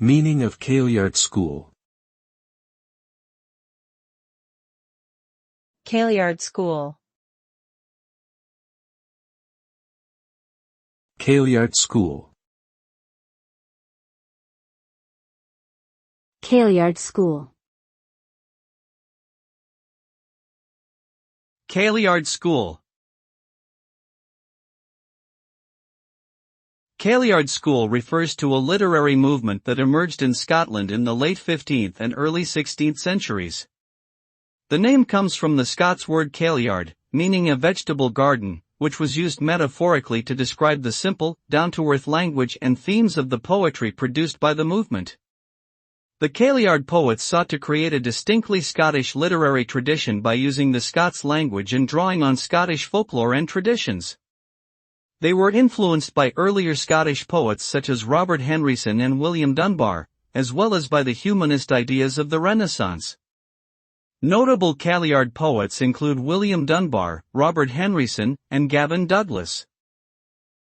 Meaning of Kaleyard School. Kaleyard School. Kaleyard School. Kaleyard School. Kaleyard School. Kaleyard School refers to a literary movement that emerged in Scotland in the late 15th and early 16th centuries. The name comes from the Scots word Kaleyard, meaning a vegetable garden, which was used metaphorically to describe the simple, down-to-earth language and themes of the poetry produced by the movement. The Kaleyard poets sought to create a distinctly Scottish literary tradition by using the Scots language and drawing on Scottish folklore and traditions. They were influenced by earlier Scottish poets such as Robert Henryson and William Dunbar, as well as by the humanist ideas of the Renaissance. Notable Kaleyard poets include William Dunbar, Robert Henryson, and Gavin Douglas.